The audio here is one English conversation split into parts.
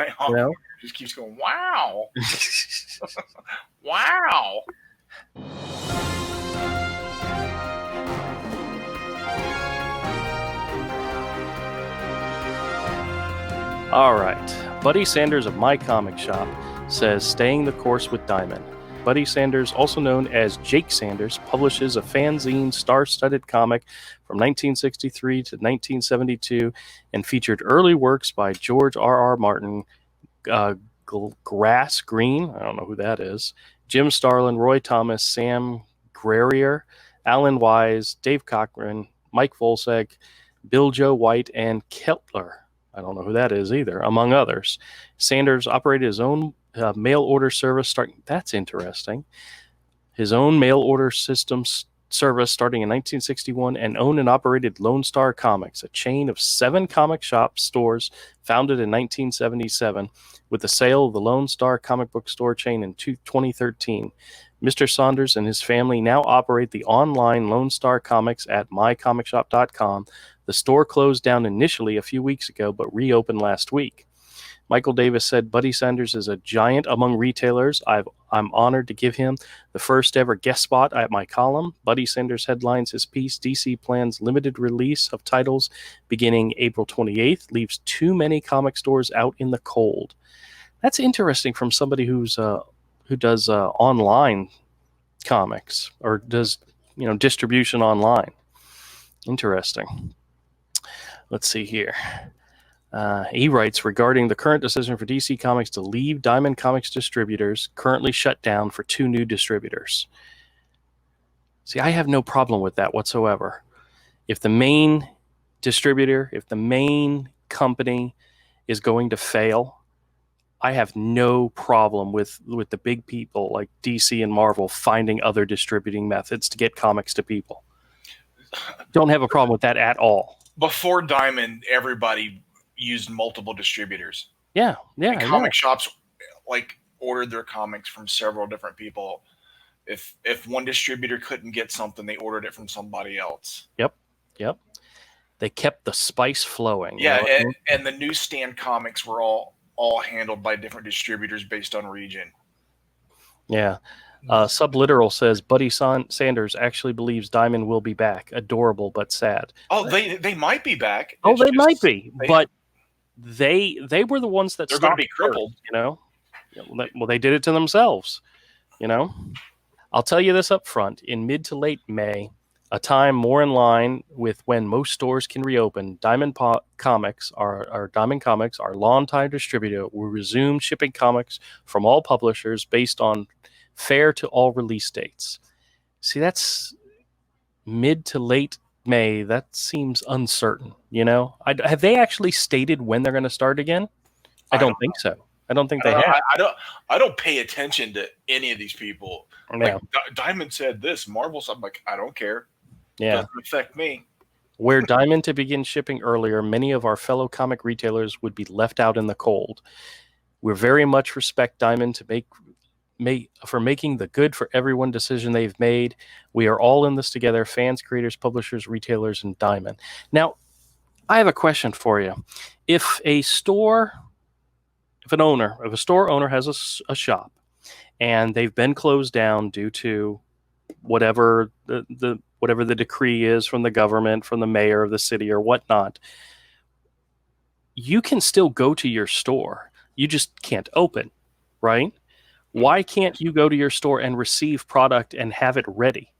You know? Just keeps going, wow. Wow. All right. Buddy Sanders of My Comic Shop says, staying the course with Diamond. Buddy Sanders, also known as Jake Sanders, publishes a fanzine star-studded comic from 1963 to 1972 and featured early works by George R.R. Martin, Grass Green, I don't know who that is, Jim Starlin, Roy Thomas, Sam Guerrier, Alan Wise, Dave Cochran, Mike Volsek, Bill Joe White, and Keltler. I don't know who that is either, among others. Sanders operated his own mail order service starting. That's interesting. His own mail order system service starting in 1961 and owned and operated Lone Star Comics, a chain of 7 comic shop stores founded in 1977 with the sale of the Lone Star comic book store chain in 2013. Mr. Saunders and his family now operate the online Lone Star Comics at mycomicshop.com. The store closed down initially a few weeks ago, but reopened last week. Michael Davis said, Buddy Sanders is a giant among retailers. I'm honored to give him the first ever guest spot at my column. Buddy Sanders headlines his piece, DC plans limited release of titles beginning April 28th, leaves too many comic stores out in the cold. That's interesting from somebody who does online comics or does distribution online. Interesting. Let's see here. He writes, regarding the current decision for DC Comics to leave Diamond Comics distributors, currently shut down for 2 new distributors. See, I have no problem with that whatsoever. If the main distributor, if the main company is going to fail, I have no problem with the big people like DC and Marvel finding other distributing methods to get comics to people. Don't have a problem with that at all. Before Diamond, everybody used multiple distributors. Yeah. And comic shops ordered their comics from several different people. If one distributor couldn't get something, they ordered it from somebody else. Yep. They kept the spice flowing. Yeah, and the newsstand comics were all handled by different distributors based on region. Yeah. Subliteral says Buddy Sanders actually believes Diamond will be back. Adorable but sad. Oh, they might be back. They might be, but they were the ones that they're going to be crippled. Well, they did it to themselves. I'll tell you this up front. In mid to late May, a time more in line with when most stores can reopen, Diamond Comics, our longtime distributor, will resume shipping comics from all publishers based on fair to all release dates. See, that's mid to late May. That seems uncertain. Have they actually stated when they're going to start again? I don't think so. I don't think they have. I don't pay attention to any of these people. Yeah. Diamond said this, Marvel. I'm like, I don't care. Yeah, doesn't affect me. Were Diamond to begin shipping earlier, many of our fellow comic retailers would be left out in the cold. We very much respect Diamond for making the good for everyone decision they've made. We are all in this together, fans, creators, publishers, retailers, and Diamond. Now, I have a question for you. If a store owner has a shop and they've been closed down due to whatever the decree is from the government, from the mayor of the city or whatnot, you can still go to your store. You just can't open, right? Why can't you go to your store and receive product and have it ready?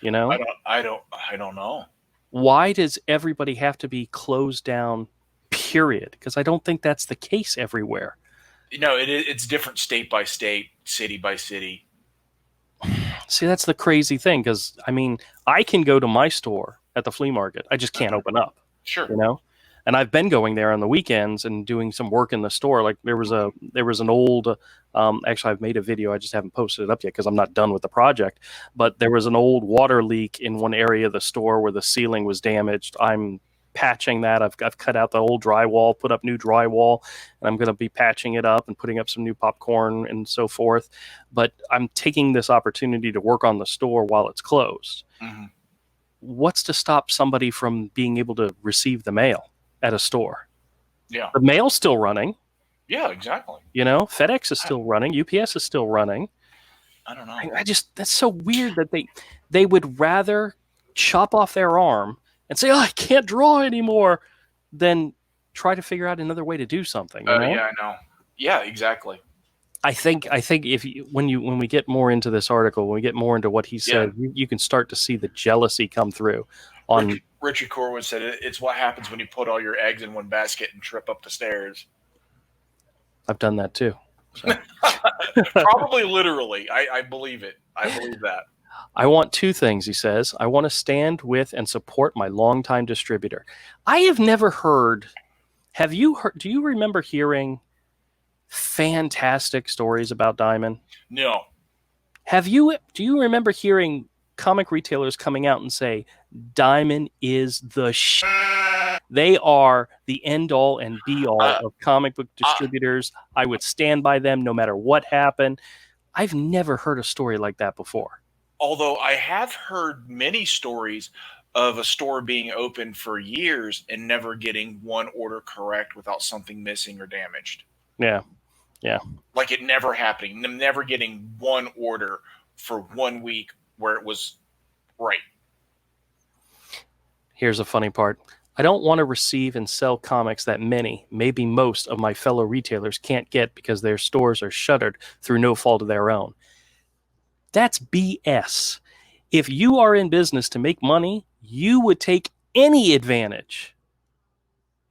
I don't know. Why does everybody have to be closed down, period? Because I don't think that's the case everywhere. It's different state by state, city by city. See, that's the crazy thing, because, I can go to my store at the flea market. I just can't open up. Sure. And I've been going there on the weekends and doing some work in the store. Like there was an old, actually I've made a video. I just haven't posted it up yet because I'm not done with the project. But there was an old water leak in one area of the store where the ceiling was damaged. I'm patching that. I've cut out the old drywall, put up new drywall, and I'm going to be patching it up and putting up some new popcorn and so forth. But I'm taking this opportunity to work on the store while it's closed. Mm-hmm. What's to stop somebody from being able to receive the mail at a store? Yeah. The mail's still running. Yeah, exactly. You know, FedEx is still running. UPS is still running. I don't know. That's so weird that they would rather chop off their arm and say, "Oh, I can't draw anymore," than try to figure out another way to do something. You know? Yeah, I know. Yeah, exactly. I think if when we get more into this article, when we get more into what he said, you can start to see the jealousy come through. On Richard Corwin said it's what happens when you put all your eggs in one basket and trip up the stairs. I've done that too. So. Probably literally. I believe it. I believe that. I want two things, he says. I want to stand with and support my longtime distributor. I have never heard. Have you heard? Do you remember hearing fantastic stories about Diamond? No. Do you remember hearing comic retailers coming out and say, Diamond is the they are the end all and be all of comic book distributors. I would stand by them no matter what happened. I've never heard a story like that before. Although I have heard many stories of a store being open for years and never getting one order correct without something missing or damaged. Yeah. Yeah. Like it never happening. Them never getting one order for 1 week where it was right. Here's a funny part. I don't want to receive and sell comics that many, maybe most of my fellow retailers can't get because their stores are shuttered through no fault of their own. That's BS. If you are in business to make money, you would take any advantage.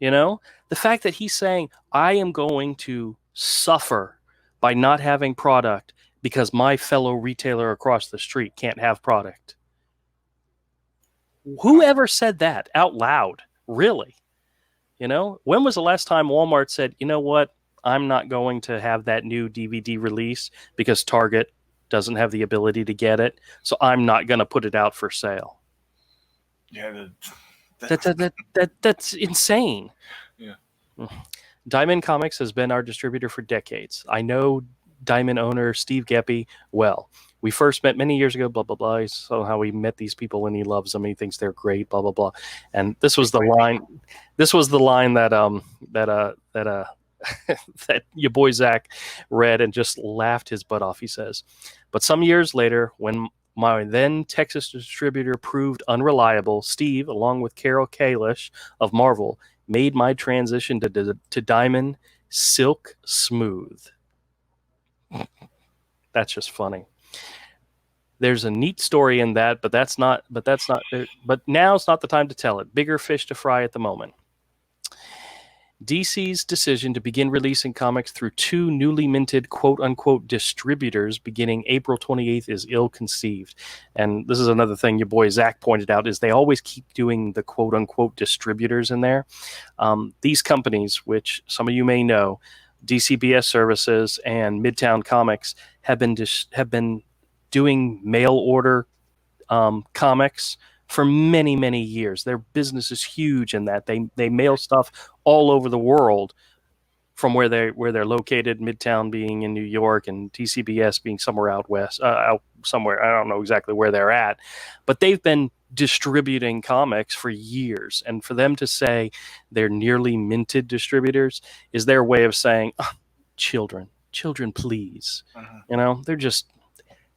You know, the fact that he's saying, I am going to suffer by not having product because my fellow retailer across the street can't have product. Whoever said that out loud? Really? You know, when was the last time Walmart said, you know what, I'm not going to have that new DVD release because Target doesn't have the ability to get it, so I'm not going to put it out for sale? Yeah, that's insane. Yeah. Diamond Comics has been our distributor for decades. I know Diamond owner Steve Geppy well. We first met many years ago, blah, blah, blah. So how we met these people and he loves them. He thinks they're great, blah, blah, blah. And this was the line that that your boy Zach read and just laughed his butt off. He says, but some years later, when my then Texas distributor proved unreliable, Steve, along with Carol Kalish of Marvel, made my transition to Diamond silk smooth. That's just funny. There's a neat story in that, but now's not the time to tell it. Bigger fish to fry at the moment. DC's decision to begin releasing comics through two newly minted quote-unquote distributors beginning April 28th is ill-conceived. And this is another thing your boy Zach pointed out, is they always keep doing the quote-unquote distributors in there. These companies, which some of you may know, DCBS Services and Midtown Comics, have been doing mail order comics for many, many years. Their business is huge in that they mail stuff all over the world from where they're located, Midtown being in New York and DCBS being somewhere out west, out somewhere. I don't know exactly where they're at, but they've been distributing comics for years. And for them to say they're nearly minted distributors is their way of saying, oh, children, please. Uh-huh. You know, they're just,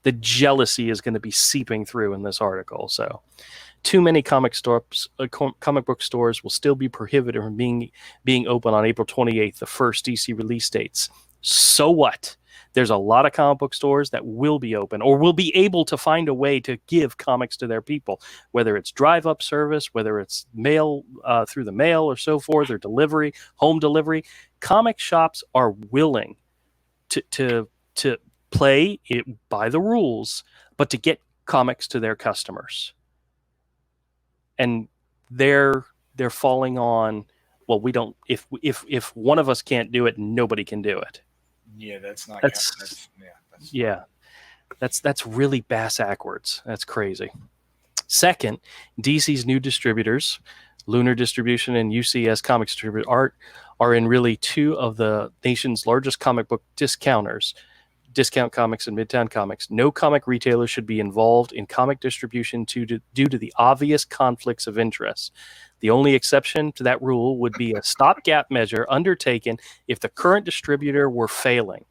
the jealousy is going to be seeping through in this article. So too many comic book stores will still be prohibited from being open on April 28th, the first DC release dates. So what? There's a lot of comic book stores that will be open or will be able to find a way to give comics to their people, whether it's drive-up service, whether it's mail through the mail or so forth, or delivery, home delivery. Comic shops are willing to play it by the rules, but to get comics to their customers. And they're falling on, well, we don't, if one of us can't do it, nobody can do it. Yeah, that's really bass backwards. That's crazy. Second, DC's new distributors, Lunar Distribution and UCS Comics Distributor, are in really two of the nation's largest comic book discounters. Discount Comics and Midtown Comics. No comic retailer should be involved in comic distribution due to the obvious conflicts of interest. The only exception to that rule would be a stopgap measure undertaken if the current distributor were failing.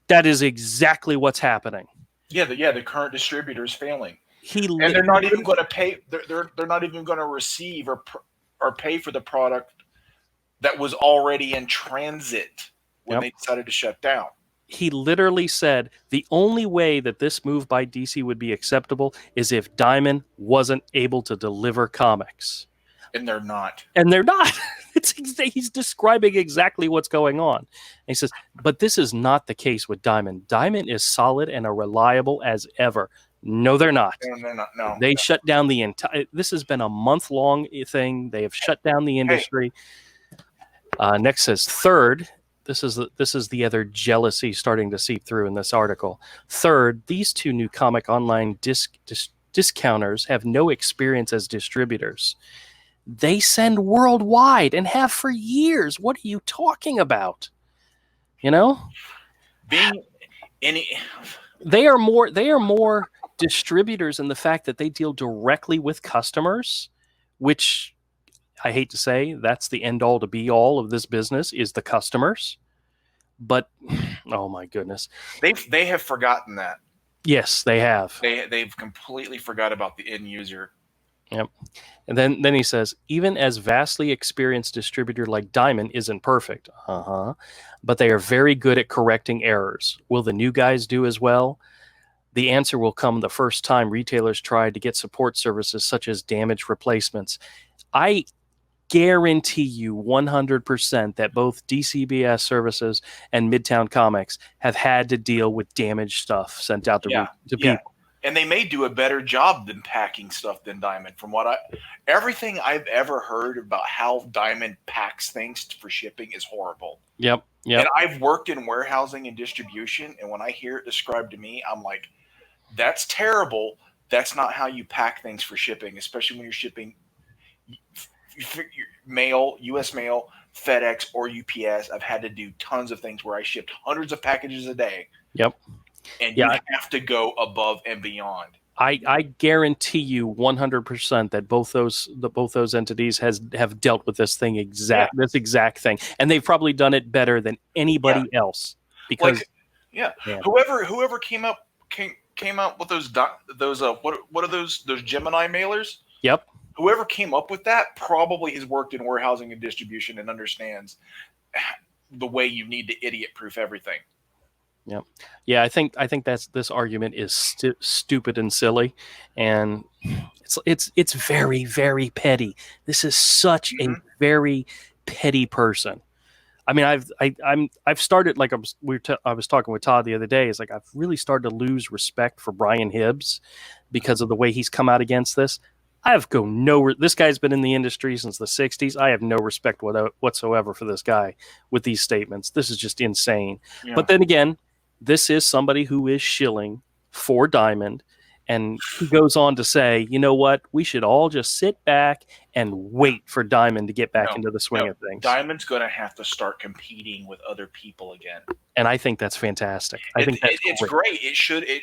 That is exactly what's happening. Yeah, the current distributor is failing, and they're not even going to pay. They're not even going to receive or pay for the product that was already in transit when they decided to shut down. He literally said the only way that this move by DC would be acceptable is if Diamond wasn't able to deliver comics. And they're not. He's describing exactly what's going on. And he says, but this is not the case with Diamond. Diamond is solid and reliable as ever. No, they're not. No, they're not. No. They shut down the entire... This has been a month-long thing. They have shut down the industry. Next says, third... This is the other jealousy starting to seep through in this article. Third, these two new comic online discounters have no experience as distributors. They send worldwide and have for years. What are you talking about? You know? They are more distributors in the fact that they deal directly with customers, which... I hate to say that's the end all to be all of this business is the customers, but oh my goodness, they have forgotten that. Yes, they have. They've completely forgot about the end user. Yep. And then he says, even as vastly experienced distributor like Diamond isn't perfect, but they are very good at correcting errors. Will the new guys do as well? The answer will come the first time retailers try to get support services such as damage replacements. I guarantee you 100% that both DCBS services and Midtown Comics have had to deal with damaged stuff sent out to people. And they may do a better job than packing stuff than Diamond. From everything I've ever heard about how Diamond packs things for shipping is horrible. Yep. And I've worked in warehousing and distribution, and when I hear it described to me, I'm like, that's terrible. That's not how you pack things for shipping, especially when you're shipping mail, U.S. mail, FedEx, or UPS. I've had to do tons of things where I shipped hundreds of packages a day. Yep. And you have to go above and beyond. I guarantee you 100% that both those entities have dealt with this thing this exact thing, and they've probably done it better than anybody else. Because whoever came out with those what are those Gemini mailers? Yep. Whoever came up with that probably has worked in warehousing and distribution and understands the way you need to idiot-proof everything. Yep. Yeah, I think this argument is stupid and silly, and it's very, very petty. This is such a very petty person. I mean, I've started, like I was talking with Todd the other day. It's like I've really started to lose respect for Brian Hibbs because of the way he's come out against this. This guy's been in the industry since the 60s. I have no respect whatsoever for this guy with these statements. This is just insane. Yeah. But then again, this is somebody who is shilling for Diamond, and he goes on to say, you know what? We should all just sit back and wait for Diamond to get back into the swing of things. Diamond's going to have to start competing with other people again. And I think that's fantastic. I think it's great. It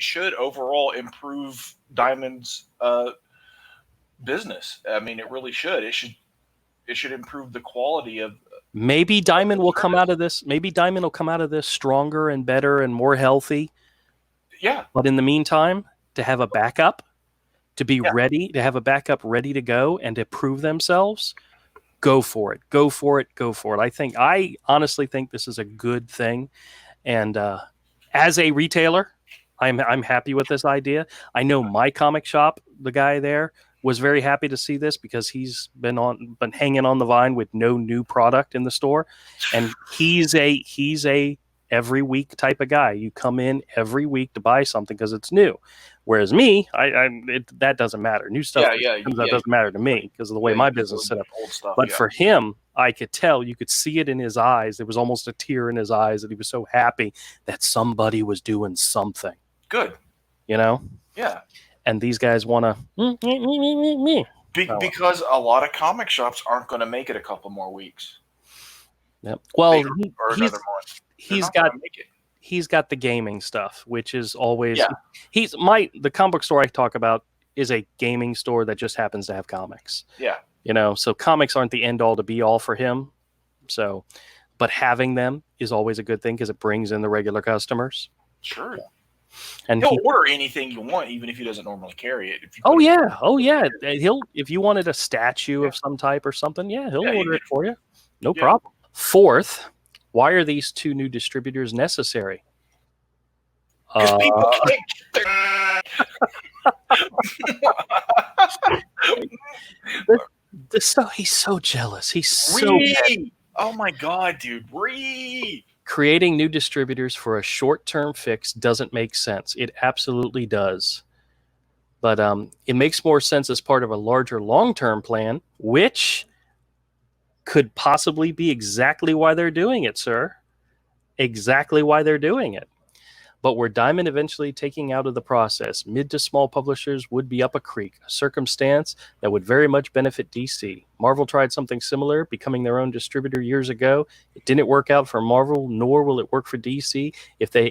should overall improve Diamond's business. I mean, it really should. It should improve the quality of. Maybe Diamond will come out of this. Maybe Diamond will come out of this stronger and better and more healthy. Yeah. But in the meantime, to have a backup, to be ready, to have a backup ready to go and to prove themselves, go for it. Go for it. Go for it. I honestly think this is a good thing. And as a retailer, I'm happy with this idea. I know my comic shop, the guy there, was very happy to see this because he's been hanging on the vine with no new product in the store, and he's a every week type of guy. You come in every week to buy something because it's new. Whereas me, that doesn't matter. New stuff that doesn't matter to me because of the way my business is set up. Old stuff, but for him, I could tell, you could see it in his eyes. There was almost a tear in his eyes that he was so happy that somebody was doing something. Good. You know? Yeah. And these guys want to because a lot of comic shops aren't going to make it a couple more weeks. Yep. Well, he's got the gaming stuff, which is always the comic book store I talk about is a gaming store that just happens to have comics. Yeah. So comics aren't the end all to be all for him. So, but having them is always a good thing because it brings in the regular customers. Sure. And he'll order anything you want, even if he doesn't normally carry it. He'll if you wanted a statue of some type or something, he'll order it for you. No problem. Fourth, why are these 2 new distributors necessary? Because people can't. He's so jealous. He's so mad. Oh my God, dude. Creating new distributors for a short-term fix doesn't make sense. It absolutely does. But it makes more sense as part of a larger long-term plan, which could possibly be exactly why they're doing it, sir. Exactly why they're doing it. But were Diamond eventually taking out of the process, mid to small publishers would be up a creek, a circumstance that would very much benefit DC. Marvel tried something similar, becoming their own distributor years ago. It didn't work out for Marvel, nor will it work for DC if that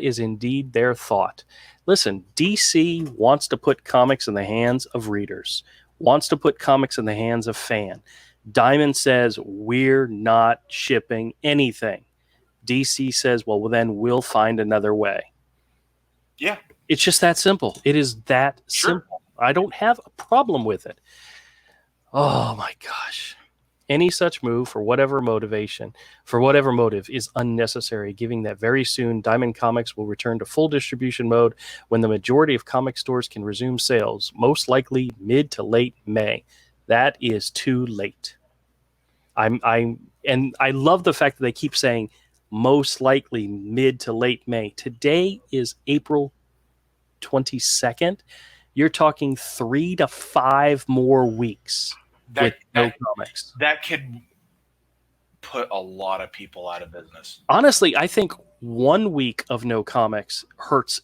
is indeed their thought. Listen, DC wants to put comics in the hands of readers, wants to put comics in the hands of fans. Diamond says, we're not shipping anything. DC says, well, then we'll find another way. Yeah. It's just that simple. It is that simple. I don't have a problem with it. Oh, my gosh. Any such move, for whatever motive, is unnecessary, given that very soon Diamond Comics will return to full distribution mode when the majority of comic stores can resume sales, most likely mid to late May. That is too late. And I love the fact that they keep saying most likely mid to late May. Today is April 22nd. You're talking 3 to 5 more weeks with no comics. That could put a lot of people out of business. Honestly, I think 1 week of no comics hurts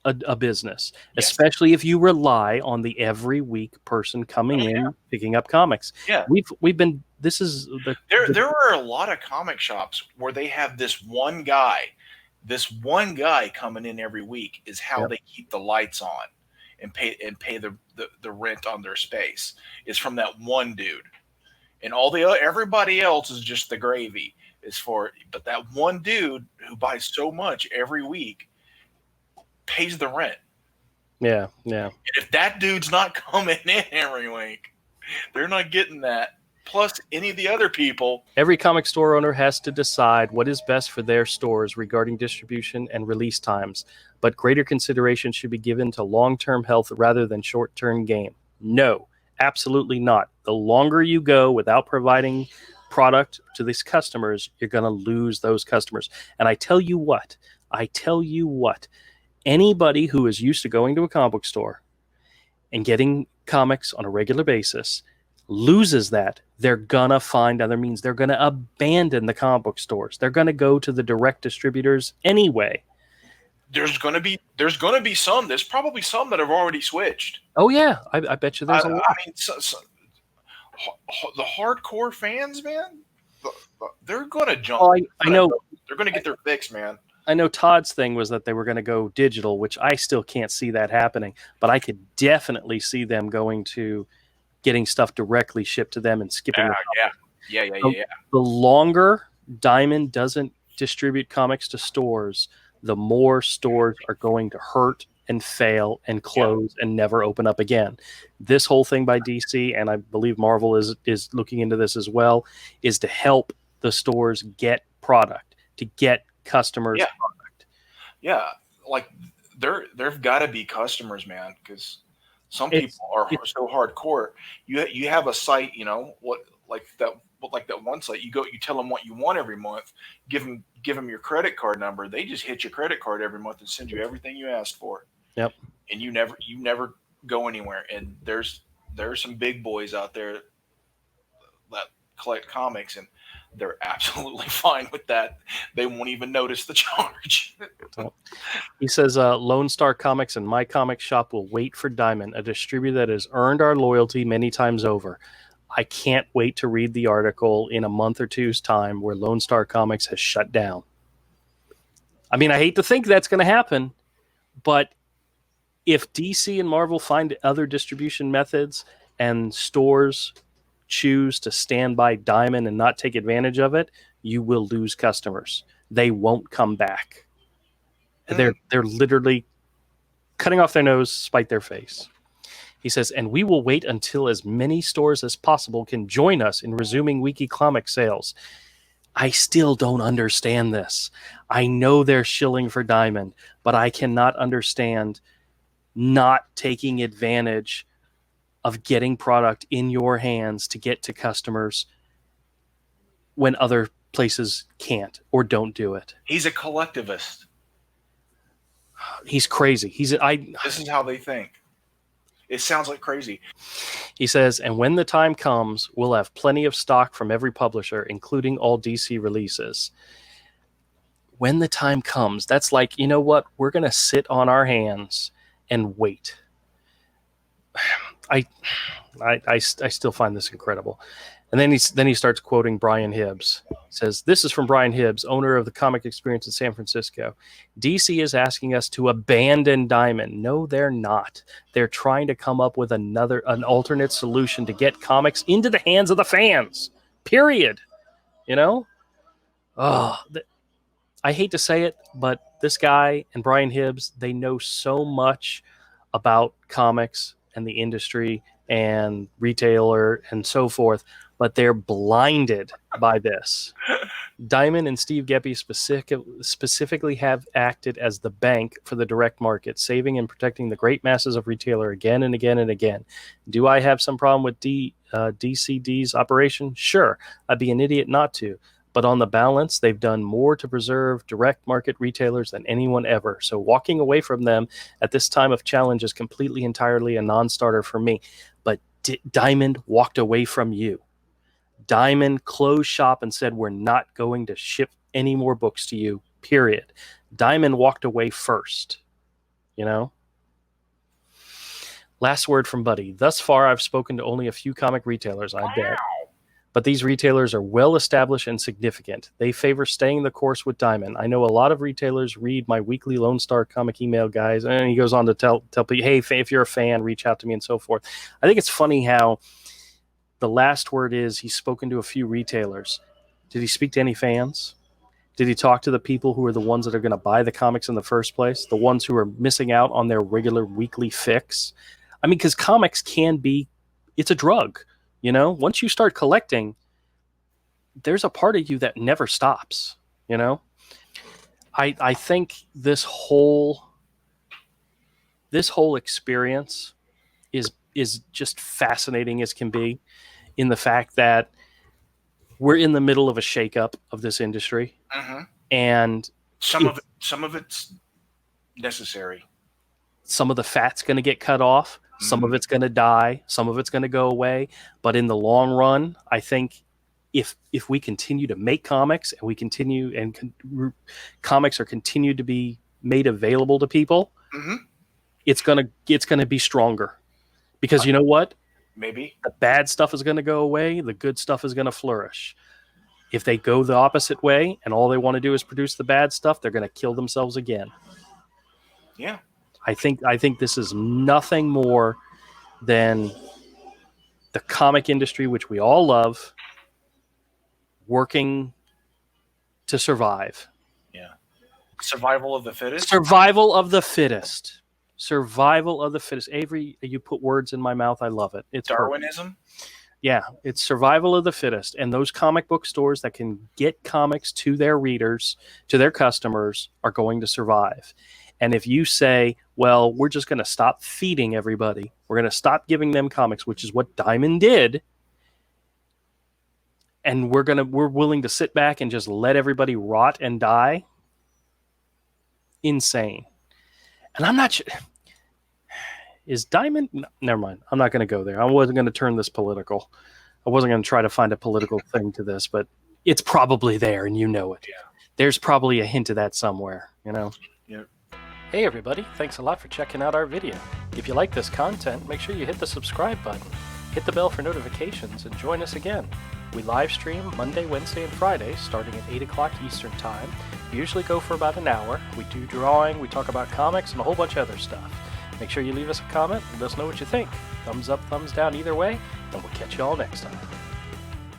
a business, especially if you rely on the every week person coming in picking up comics. Yeah, we've been. This is there are a lot of comic shops where they have this one guy coming in every week is how they keep the lights on and pay the rent on their space is from that one dude, and everybody else is just the gravy but that one dude who buys so much every week pays the rent. Yeah. And if that dude's not coming in every week, they're not getting that. Plus any of the other people. Every comic store owner has to decide what is best for their stores regarding distribution and release times, but greater consideration should be given to long-term health rather than short-term gain. No, absolutely not. The longer you go without providing product to these customers, you're going to lose those customers. And I tell you what, anybody who is used to going to a comic book store and getting comics on a regular basis loses that. They're gonna find other means. They're gonna abandon the comic book stores. They're gonna go to the direct distributors anyway. There's gonna be some. There's probably some that have already switched. Oh yeah, I bet you there's a lot. I mean, the hardcore fans, man, they're gonna jump. Oh, I know. They're gonna get their fix, man. I know Todd's thing was that they were going to go digital, which I still can't see that happening. But I could definitely see them going to getting stuff directly shipped to them and skipping. Yeah. The longer Diamond doesn't distribute comics to stores, the more stores are going to hurt and fail and close and never open up again. This whole thing by DC, and I believe Marvel is looking into this as well, is to help the stores get product, to get customers product. Yeah, like there've got to be customers, man, because some people are so hardcore. You have a site, like that one site. You tell them what you want every month. Give them your credit card number. They just hit your credit card every month and send you everything you asked for. Yep. And you never go anywhere. And there's some big boys out there that collect comics, and they're absolutely fine with that. They won't even notice the charge. He says, Lone Star Comics and My Comic Shop will wait for Diamond, a distributor that has earned our loyalty many times over. I can't wait to read the article in a month or two's time where Lone Star Comics has shut down. I mean, I hate to think that's going to happen, but if DC and Marvel find other distribution methods and stores choose to stand by Diamond and not take advantage of it, you will lose customers. They won't come back. They're literally cutting off their nose, spite their face. He says, and we will wait until as many stores as possible can join us in resuming weekly comic sales. I still don't understand this. I know they're shilling for Diamond, but I cannot understand not taking advantage of getting product in your hands to get to customers when other places can't or don't do it. He's a collectivist. He's crazy. This is how they think. It sounds like crazy. He says, and when the time comes, we'll have plenty of stock from every publisher, including all DC releases. When the time comes, that's like, you know what? We're going to sit on our hands and wait. I still find this incredible. And then he starts quoting Brian Hibbs. He says, this is from Brian Hibbs, owner of the Comic Experience in San Francisco. DC is asking us to abandon Diamond. No, they're not. They're trying to come up with an alternate solution to get comics into the hands of the fans. Period. You know? I hate to say it, but this guy and Brian Hibbs, they know so much about comics and the industry and retailer and so forth, but they're blinded by this. Diamond and Steve Geppi specifically have acted as the bank for the direct market, saving and protecting the great masses of retailer again and again and again. Do I have some problem with DCD's operation? Sure, I'd be an idiot not to. But on the balance, they've done more to preserve direct market retailers than anyone ever. So walking away from them at this time of challenge is completely, entirely a non-starter for me. But Diamond walked away from you. Diamond closed shop and said, we're not going to ship any more books to you, period. Diamond walked away first, you know? Last word from Buddy. Thus far, I've spoken to only a few comic retailers, I bet. But these retailers are well established and significant. They favor staying the course with Diamond. I know a lot of retailers read my weekly Lone Star comic email, guys, and he goes on to tell people, hey, if you're a fan, reach out to me and so forth. I think it's funny how the last word is he's spoken to a few retailers. Did he speak to any fans? Did he talk to the people who are the ones that are going to buy the comics in the first place? The ones who are missing out on their regular weekly fix? I mean, because comics it's a drug. You know, once you start collecting, there's a part of you that never stops, you know? I think this whole experience is just fascinating as can be, in the fact that we're in the middle of a shakeup of this industry. And some of it's necessary. Some of the fat's going to get cut off. Some of it's going to die. Some of it's going to go away. But in the long run, I think if we continue to make comics and we continue and comics are continued to be made available to people, it's gonna be stronger. Because you know what? Maybe the bad stuff is going to go away. The good stuff is going to flourish. If they go the opposite way and all they want to do is produce the bad stuff, they're going to kill themselves again. Yeah. I think this is nothing more than the comic industry, which we all love, working to survive. Yeah. Survival of the fittest? Survival of the fittest. Survival of the fittest. Avery, you put words in my mouth. I love it. It's Darwinism? Perfect. Yeah, it's survival of the fittest. And those comic book stores that can get comics to their readers, to their customers, are going to survive. And if you say, well, we're just going to stop feeding everybody, we're going to stop giving them comics, which is what Diamond did, and we're willing to sit back and just let everybody rot and die, insane. And I'm not sure. Is Diamond? No, never mind. I'm not going to go there. I wasn't going to turn this political. I wasn't going to try to find a political thing to this, but it's probably there, and you know it. Yeah. There's probably a hint of that somewhere, you know? Yep. Hey everybody, thanks a lot for checking out our video. If you like this content, make sure you hit the subscribe button. Hit the bell for notifications and join us again. We live stream Monday, Wednesday, and Friday starting at 8 o'clock Eastern Time. We usually go for about an hour. We do drawing, we talk about comics, and a whole bunch of other stuff. Make sure you leave us a comment and let us know what you think. Thumbs up, thumbs down either way, and we'll catch you all next time.